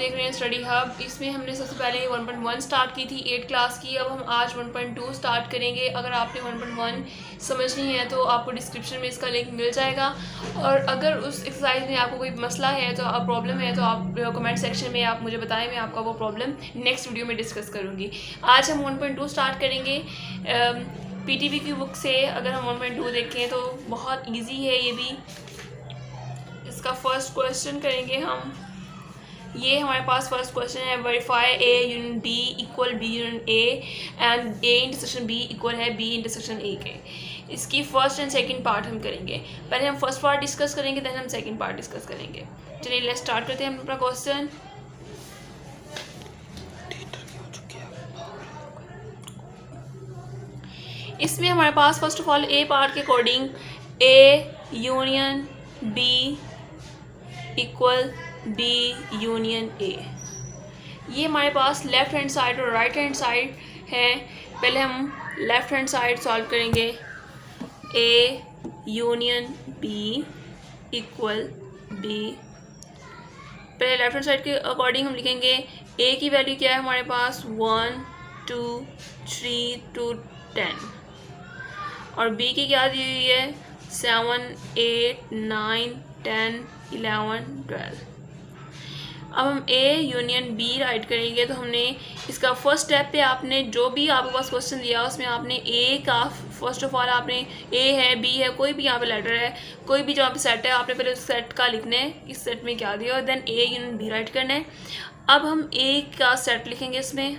देख रहे हैं स्टडी हब। इसमें हमने सबसे पहले 1.1 स्टार्ट की थी 8 क्लास की। अब हम आज 1.2 स्टार्ट करेंगे। अगर आपने 1.1 समझनी है तो आपको डिस्क्रिप्शन में इसका लिंक मिल जाएगा। और अगर उस एक्सरसाइज में आपको कोई मसला है तो आप प्रॉब्लम है तो आप कमेंट सेक्शन में आप मुझे बताएं, मैं आपका वो प्रॉब्लम नेक्स्ट वीडियो में डिस्कस करूँगी। आज हम 1.2 स्टार्ट करेंगे पीटीबी की बुक से। अगर हम 1.2 देखें तो बहुत ईजी है ये भी। इसका फर्स्ट क्वेश्चन करेंगे हम। ये हमारे पास फर्स्ट क्वेश्चन है, verify A union B equal B union A and A intersection B equal है बी इंटरसेक्शन ए के। इसकी फर्स्ट एंड सेकंड पार्ट हम करेंगे। पहले हम फर्स्ट पार्ट डिस्कस करेंगे, देन हम सेकंड पार्ट डिस्कस करेंगे। चलिए लेट्स स्टार्ट करते हैं हम अपना क्वेश्चन। इसमें हमारे पास first of all A part के according A union B equal B union A. ये हमारे पास लेफ्ट हैंड साइड और राइट हैंड साइड है। पहले हम लेफ्ट हैंड साइड सॉल्व करेंगे। A union B equal B. पहले लेफ्ट हैंड साइड के अकॉर्डिंग हम लिखेंगे ए की वैल्यू क्या है हमारे पास 1 2 3 to 10 और बी की क्या दी हुई है 7 8 9 10 11 12। अब हम ए यूनियन बी राइट करेंगे तो हमने इसका फर्स्ट स्टेप पे आपने जो भी आपके पास क्वेश्चन दिया उसमें आपने ए का फर्स्ट ऑफ ऑल आपने ए है बी है कोई भी यहाँ पे लेटर है कोई भी जहाँ पे सेट है आपने पहले उस सेट का लिखना है इस सेट में क्या दिया और then A union B write करना है। अब हम ए का सेट लिखेंगे इसमें।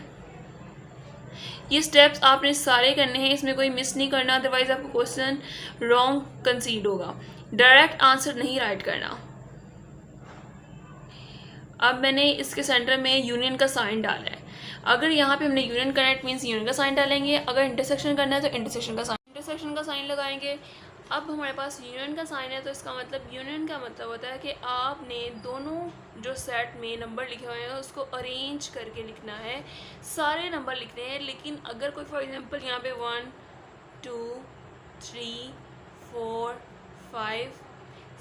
ये स्टेप्स आपने सारे करने हैं, इसमें कोई मिस नहीं करना, अदरवाइज आपको क्वेश्चन रॉन्ग कंसीड होगा। डायरेक्ट आंसर नहीं राइट करना। अब मैंने इसके सेंटर में यूनियन का साइन डाला है। अगर यहाँ पे हमने यूनियन करना है इट मीन्स यूनियन का साइन डालेंगे। अगर इंटरसेक्शन करना है तो इंटरसेक्शन का साइन लगाएंगे। अब हमारे पास यूनियन का साइन है तो इसका मतलब यूनियन का मतलब होता है कि आपने दोनों जो सेट में नंबर लिखे हुए हैं उसको अरेंज करके लिखना है, सारे नंबर लिखने हैं। लेकिन अगर कोई फॉर एग्जांपल यहाँ पे 1 2 3 4 5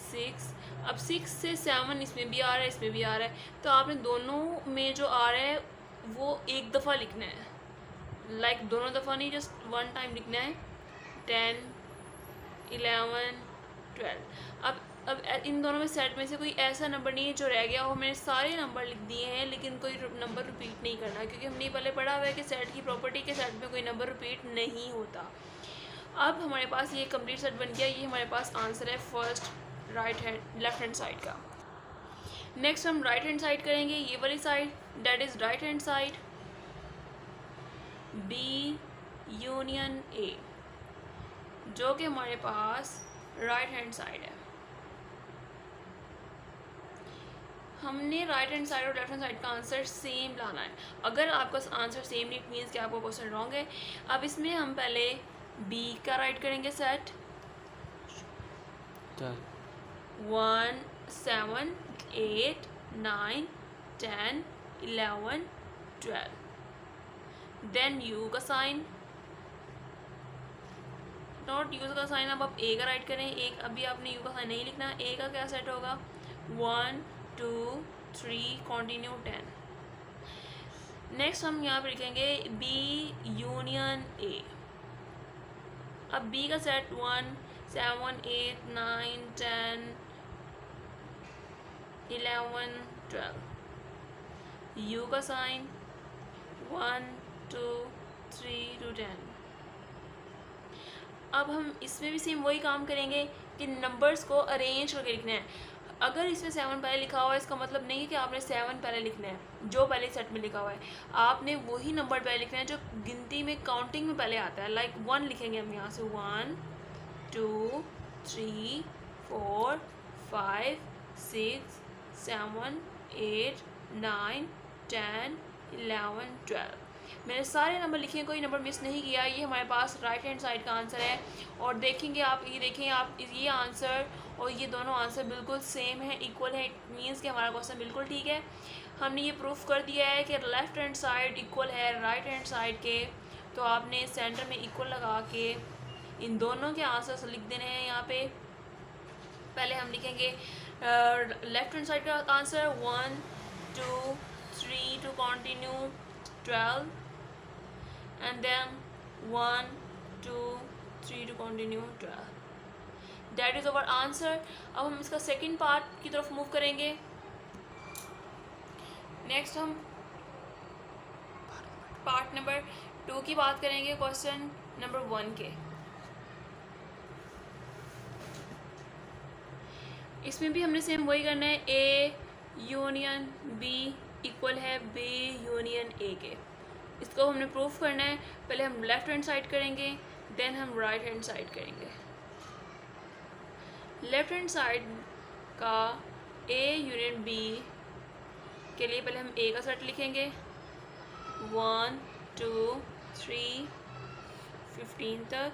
6 अब 6 से 7 इसमें भी आ रहा है इसमें भी आ रहा है तो आपने दोनों में जो आ रहा है वो एक दफ़ा लिखना है। लाइक दोनों दफ़ा नहीं, जस्ट वन टाइम लिखना है। 10 11 12। अब इन दोनों में सेट में से कोई ऐसा नंबर नहीं है जो रह गया हो। मैंने सारे नंबर लिख दिए हैं लेकिन कोई नंबर रिपीट नहीं करना क्योंकि हमने पहले पढ़ा हुआ है कि सेट की प्रॉपर्टी के सेट में कोई नंबर रिपीट नहीं होता। अब हमारे पास ये कंप्लीट सेट बन गया। ये हमारे पास आंसर है फर्स्ट लेफ्ट हैंड साइड का। नेक्स्ट हम राइट हैंड साइड करेंगे, ये वाली side that is right hand side B union A, जो कि हमारे पास राइट हैंड साइड है। हमने राइट हैंड साइड और लेफ्ट हैंड साइड का आंसर सेम लाना है। अगर आपका आंसर सेम नहीं इट मीन्स कि आपका क्वेश्चन रॉन्ग है। अब इसमें हम पहले बी का राइट करेंगे सेट 1 7 8 9 10 11 12। देन यू का साइन, नॉट यू का साइन। अब आप ए का राइट करें। एक अभी आपने यू का साइन नहीं लिखना। ए का क्या सेट होगा 1 2 3 कंटिन्यू 10। नेक्स्ट हम यहाँ पे लिखेंगे बी यूनियन ए। अब बी का सेट 1 7 8 9 10 11 12। यू का साइन 1 2 3 to 10। अब हम इसमें भी सेम वही काम करेंगे कि नंबर्स को अरेंज करके लिखना है। अगर इसमें 7 पहले लिखा हुआ है इसका मतलब नहीं है कि आपने 7 पहले लिखना है जो पहले सेट में लिखा हुआ है। आपने वही नंबर पहले लिखना है जो गिनती में काउंटिंग में पहले आता है। लाइक 1 लिखेंगे हम यहाँ से 1 2 3 4 5 6 7 8 9 10 11 12। मैंने सारे नंबर लिखे, कोई नंबर मिस नहीं किया। ये हमारे पास राइट हैंड साइड का आंसर है। और देखेंगे आप, ये देखें आप, ये आंसर और ये दोनों आंसर बिल्कुल सेम है, इक्वल है। इट मीन्स कि हमारा क्वेश्चन बिल्कुल ठीक है। हमने ये प्रूफ कर दिया है कि लेफ़्ट हैंड साइड इक्वल है राइट हैंड साइड के। तो आपने सेंटर में इक्वल लगा के इन दोनों के आंसर्स लिख देने हैं यहाँ पे। पहले हम लिखेंगे लेफ्ट हैंड साइड का answer 1 2 3 to continue 12, and then 1 2 3 to continue 12. That is our answer. अब हम इसका सेकेंड पार्ट की तरफ मूव करेंगे. नेक्स्ट हम पार्ट नंबर 2 की बात करेंगे, क्वेश्चन नंबर 1 के. इसमें भी हमने सेम वही करना है. ए यूनियन बी इक्वल है बी यूनियन ए के. इसको हमने प्रूफ करना है. पहले हम लेफ्ट हैंड साइड करेंगे, देन हम राइट हैंड साइड करेंगे. लेफ्ट हैंड साइड का ए यूनियन बी के लिए पहले हम ए का सेट लिखेंगे. 1 2 3 15 तक,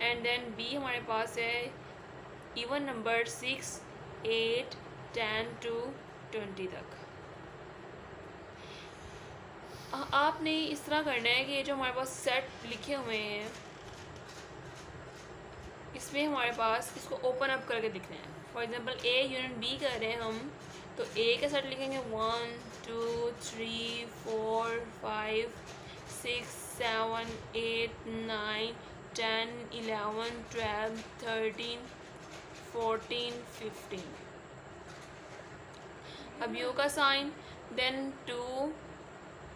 एंड देन बी हमारे पास है इवन नंबर 6 8 10 to 20 तक. आपने इस तरह करना है कि जो हमारे पास सेट लिखे हुए हैं इसमें हमारे पास इसको ओपन अप करके लिखना है. For example A union B कर रहे हैं हम, तो ए का सेट लिखेंगे 1 2 3 4 5 6 7 8 9 10 11 12 13 14 15. अब यू का साइन, देन 2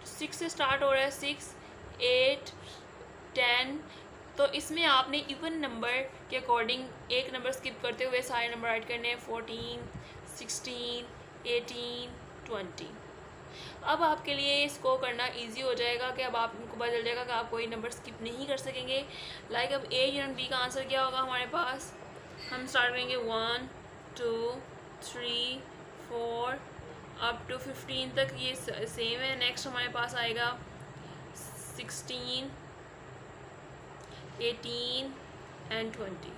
6 से स्टार्ट हो रहा है, 6 8 10. तो इसमें आपने इवन नंबर के अकॉर्डिंग एक नंबर स्किप करते हुए सारे नंबर ऐड करने हैं. 14 16 18 20. अब आपके लिए इसको करना इजी हो जाएगा कि अब आपको पता चल जाएगा कि आप कोई नंबर स्किप नहीं कर सकेंगे. लाइक अब ए यूनियन बी का आंसर क्या होगा हमारे पास. हम स्टार्ट करेंगे 1 2 3 4 अप टू 15 तक, ये सेम है. नेक्स्ट हमारे पास आएगा 16 18 एंड 20.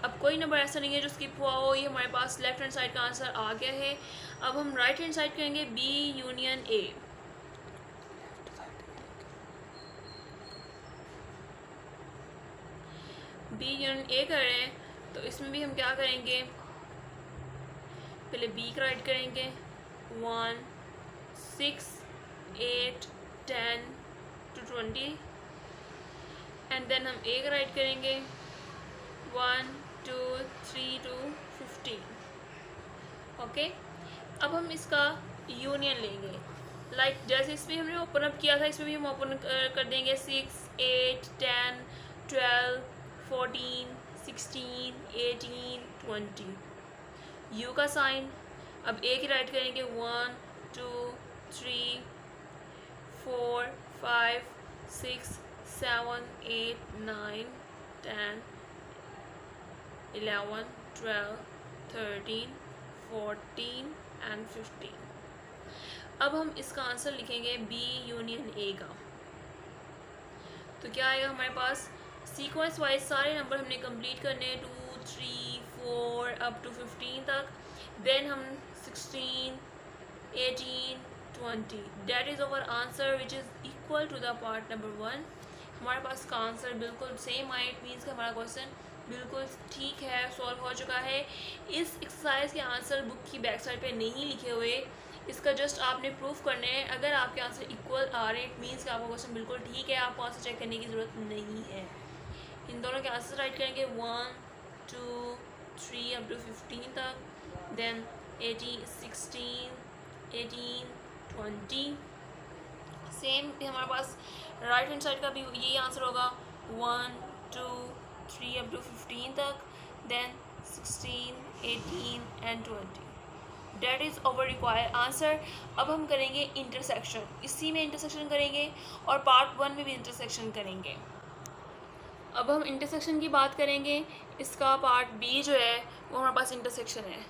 अब कोई नंबर ऐसा नहीं है जो स्किप हुआ हो. ये हमारे पास लेफ्ट हैंड साइड का आंसर आ गया है. अब हम राइट हैंड साइड करेंगे B union A. B union A कर रहे हैं, तो इसमें भी हम क्या करेंगे, पहले बी का राइट करेंगे 1 6 8 10 to 20, एंड देन हम ए का राइट करेंगे 1 2 3 to 15. ओके. अब हम इसका यूनियन लेंगे. लाइक जैसे इसमें हमने ओपन अप किया था, इसमें भी हम ओपन कर देंगे 6 8 10 12 14 16 18 20. यू का साइन. अब ए की राइट करेंगे 1 2 3 4 5 6 7 8 9 10 11 12 13 14 एंड 15. अब हम इसका आंसर लिखेंगे बी यूनियन ए का. तो क्या आएगा हमारे पास, सीक्वेंस वाइज सारे नंबर हमने कंप्लीट करने हैं 2 3 4 अप टू 15 तक. देन हम 16 18 20. That is our answer which is equal to the part number 1. हमारे पास का आंसर बिल्कुल सेम आए. इट मीन्स कि हमारा क्वेश्चन बिल्कुल ठीक है, सॉल्व हो चुका है. इस एक्सरसाइज के आंसर बुक की बैक साइड पे नहीं लिखे हुए. इसका जस्ट आपने प्रूफ करने हैं. अगर आपके आंसर इक्वल आ रहे हैं इट मीन्स कि आपका क्वेश्चन बिल्कुल ठीक है. आपको आंसर चेक करने की ज़रूरत नहीं है. इन दोनों के आंसर राइट करेंगे 1 2 3 अप टू 15 तक, देन 18 16 18 20. सेम हमारे पास राइट हैंड साइड का भी यही आंसर होगा 1 2 3 अप टू 15 तक, then 16 18 and 20. That is our required answer. अब हम करेंगे इंटरसेक्शन. इसी में इंटरसेक्शन करेंगे और पार्ट 1 में भी इंटरसेक्शन करेंगे. अब हम इंटरसेक्शन की बात करेंगे. इसका पार्ट बी जो है वो हमारे पास इंटरसेक्शन है.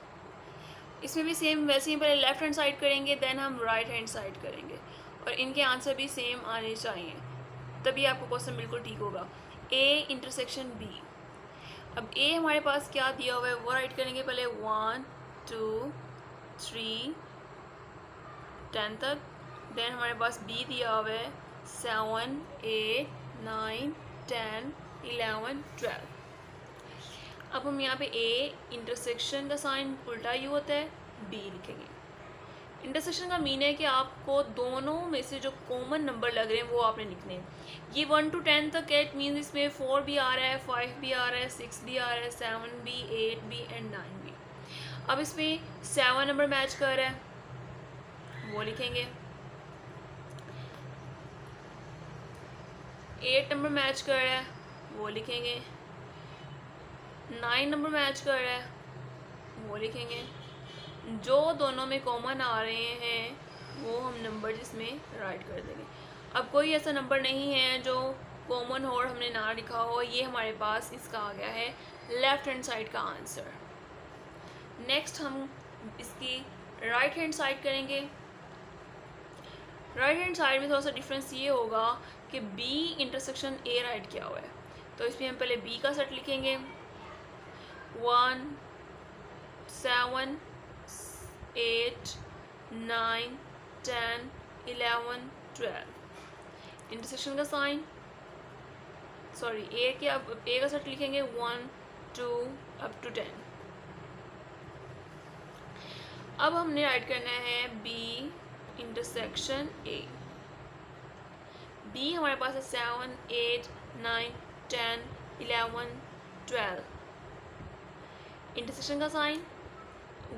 इसमें भी सेम वैसे ही पहले लेफ्ट हैंड साइड करेंगे, देन हम राइट हैंड साइड करेंगे, और इनके आंसर भी सेम आने चाहिए, तभी आपको क्वेश्चन बिल्कुल ठीक होगा. A intersection B. अब ए हमारे पास क्या दिया हुआ है वो राइट करेंगे पहले 1 2 3 10 तक. देन हमारे पास बी दिया हुआ है 7 8 9 10 11 12. अब हम यहाँ पे ए इंटरसेक्शन का साइन उल्टा यू होता है, बी लिखेंगे. इंटरसेक्शन का मीन है कि आपको दोनों में से जो कॉमन नंबर लग रहे हैं वो आपने लिखने हैं। ये 1 to 10 तक है, इट मीन्स इसमें 4 भी आ रहा है, 5 भी आ रहा है, 6 भी आ रहा है, 7 भी, 8 भी एंड 9 भी। अब इसमें 7 नंबर मैच कर रहा है, वो लिखेंगे। 8 नंबर मैच कर रहा है, वो लिखेंगे। 9 नंबर मैच कर रहा है, वो लिखेंगे। जो दोनों में कॉमन आ रहे हैं वो हम नंबर जिसमें राइट कर देंगे। अब कोई ऐसा नंबर नहीं है जो कॉमन हो और हमने ना लिखा हो, ये हमारे पास इसका आ गया है लेफ़्ट हैंड साइड का आंसर। नेक्स्ट हम इसकी राइट हैंड साइड करेंगे। राइट हैंड साइड में थोड़ा सा डिफरेंस ये होगा कि बी इंटरसेक्शन ए राइट किया हुआ है, तो इसमें हम पहले बी का सेट लिखेंगे। 1 7 8 9 10 11 12 इंटरसेक्शन का साइन, सॉरी ए के, अब ए का सेट लिखेंगे 1 2 अप टू 10। अब हमने राइट करना है बी इंटरसेक्शन ए। बी हमारे पास है 7 8 9 10 11 12। इंटरसेक्शन का साइन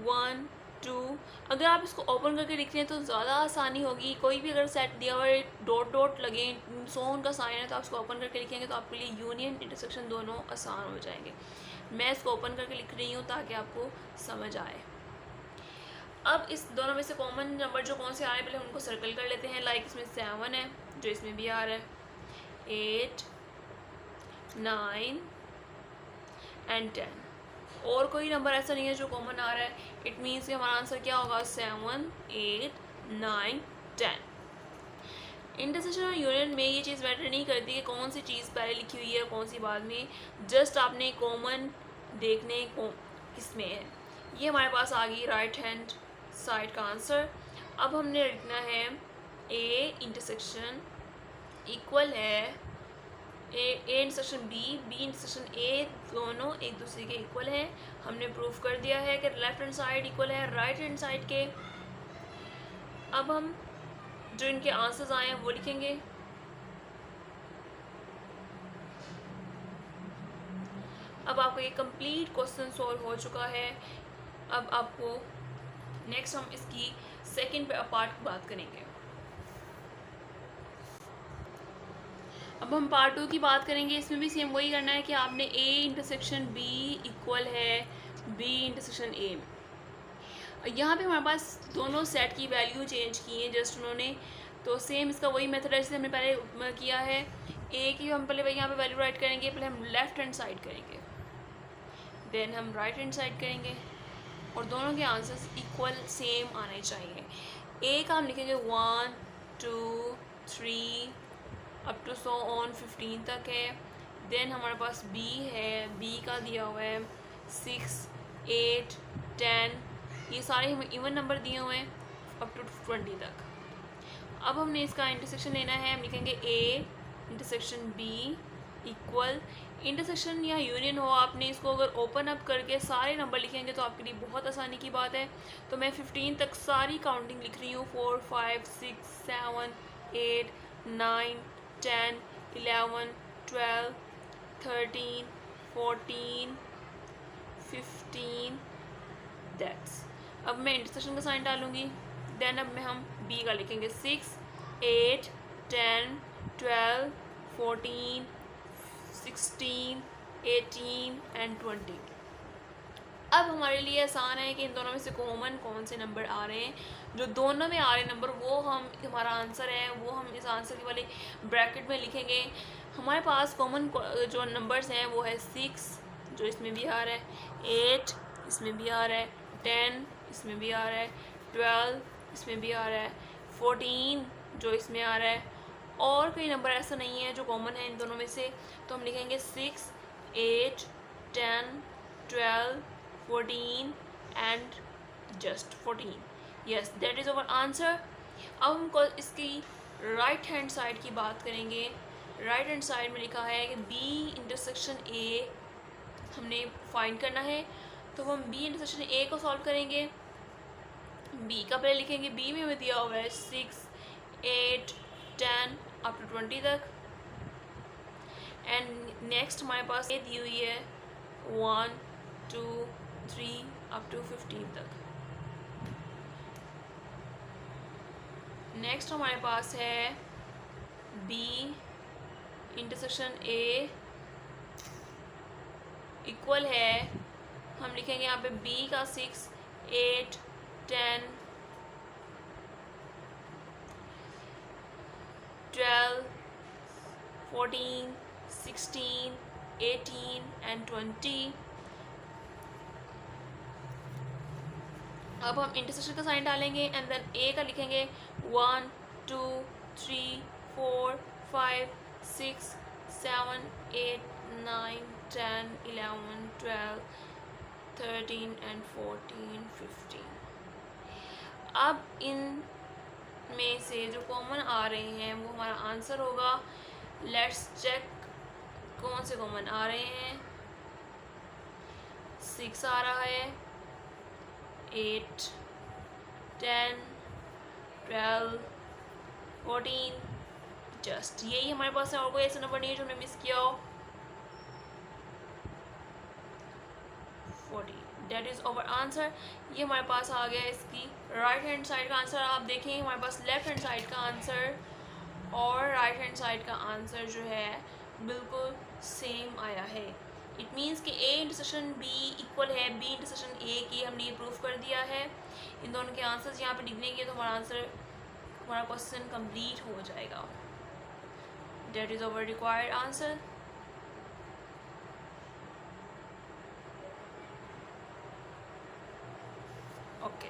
1 2। अगर आप इसको ओपन करके लिख रहे हैं तो ज़्यादा आसानी होगी। कोई भी अगर सेट दिया हुआ है डॉट डॉट लगे, सो उनका साइन है, तो आप इसको ओपन करके लिखेंगे तो आपके लिए यूनियन इंटरसेक्शन दोनों आसान हो जाएंगे। मैं इसको ओपन करके लिख रही हूँ ताकि आपको समझ आए। अब इस दोनों में से कॉमन नंबर जो कौन से आ रहे हैं पहले उनको सर्कल कर लेते हैं। लाइक इसमें 7 है जो इसमें भी आ रहा है, 8 9 एंड 10। और कोई नंबर ऐसा नहीं है जो कॉमन आ रहा है। इट मीन्स कि हमारा आंसर क्या होगा 7 8 9 10। इंटरसेक्शन और यूनियन में ये चीज़ मैटर नहीं करती कि कौन सी चीज़ पहले लिखी हुई है कौन सी बाद में, जस्ट आपने कॉमन देखने को किसमें है। ये हमारे पास आ गई राइट हैंड साइड का आंसर। अब हमने लिखना है ए इंटरसेक्शन इक्वल है A intersection B, B intersection A, दोनों एक दूसरे के इक्वल हैं। हमने प्रूफ कर दिया है कि लेफ्ट हैंड साइड इक्वल है राइट हैंड साइड के। अब हम जो इनके आंसर्स आए हैं वो लिखेंगे। अब आपको ये कंप्लीट क्वेश्चन सॉल्व हो चुका है। अब आपको नेक्स्ट हम इसकी सेकंड पार्ट की बात करेंगे। अब हम पार्ट 2 की बात करेंगे। इसमें भी सेम वही करना है कि आपने ए इंटरसेक्शन बी इक्वल है बी इंटरसेक्शन ए। यहाँ पे हमारे पास दोनों सेट की वैल्यू चेंज की है जस्ट उन्होंने, तो सेम इसका वही मेथड है जैसे हमने पहले किया है। ए की हम पहले यहाँ पे वैल्यू राइट करेंगे, पहले हम लेफ़्ट हैंड साइड करेंगे, देन हम राइट हैंड साइड करेंगे और दोनों के आंसर्स इक्वल सेम आने चाहिए। ए का हम लिखेंगे 1 2 3 अप टू सो ऑन 15 तक है। देन हमारे पास बी है, बी का दिया हुआ है 6 8 10, ये सारे हमें इवन नंबर दिए हुए हैं अप टू 20 तक। अब हमने इसका इंटरसेक्शन लेना है, हम लिखेंगे A intersection B equal, intersection या यूनियन हो, आपने इसको अगर ओपन अप करके सारे नंबर लिखेंगे तो आपके लिए बहुत आसानी की बात है। तो मैं 15 तक सारी काउंटिंग लिख रही हूँ, 4 5 6 7 8 9 10 11 12 13 14 15 दैट्स। अब मैं इंटरसेक्शन का साइन डालूँगी, देन अब मैं हम बी का लिखेंगे 6 8 10 12 14 16 18 एंड 20। अब हमारे लिए आसान है कि इन दोनों में से कॉमन कौन से नंबर आ रहे हैं। जो दोनों में आ रहे नंबर वो हम हमारा आंसर है वो हम इस आंसर के वाले ब्रैकेट में लिखेंगे। हमारे पास कॉमन जो नंबर्स हैं वो है 6 जो इसमें भी आ रहा है, 8 इसमें भी आ रहा है, 10 इसमें भी आ रहा है, 12 इसमें भी आ रहा है, 14 जो इसमें आ रहा है। और कोई नंबर ऐसा नहीं है जो कॉमन है इन दोनों में से, तो हम लिखेंगे 6 8 10 12 14 and just 14। Yes that is our answer. अब हमको इसकी राइट हैंड साइड की बात करेंगे। राइट हैंड साइड में लिखा है कि बी इंटरसेक्शन ए हमने फाइंड करना है, तो हम बी इंटरसेक्शन ए को सॉल्व करेंगे। बी का पहले लिखेंगे, बी में हमें दिया हुआ है 6, 8, 10 अप टू 20 तक। एंड नेक्स्ट हमारे पास ए दी हुई है 1, 2, 3 अप टू 15 तक। नेक्स्ट हमारे पास है बी इंटरसेक्शन ए इक्वल है, हम लिखेंगे यहाँ पे बी का 6, 8, 10, 12, 14, 16, 18 एंड 20। अब हम इंटरसेक्शन का साइन डालेंगे एंड देन ए का लिखेंगे 1, 2, 3, 4, 5, 6, 7, 8, 9, 10, 11, 12, 13 एंड 14, 15। अब इन में से जो कॉमन आ रहे हैं वो हमारा आंसर होगा। लेट्स चेक कौन से कॉमन आ रहे हैं। 6 आ रहा है, 8, 10, 12, 14, जस्ट यही हमारे पास है, और कोई ऐसा नंबर नहीं है जो हमने मिस किया हो। 40, डेट इज़ ओवर आंसर। ये हमारे पास आ गया इसकी राइट हैंड साइड का आंसर। आप देखें हमारे पास लेफ्ट हैंड साइड का आंसर और राइट हैंड साइड का आंसर जो है बिल्कुल सेम आया है। इट मीन्स कि ए इंटरसेक्शन बी इक्वल है बी इंटरसेक्शन ए की, हमने ये प्रूफ कर दिया है। इन दोनों के आंसर्स यहाँ पे लिखने तो हमारा आंसर, हमारा क्वेश्चन कंप्लीट हो जाएगा। Date is our required answer. Okay.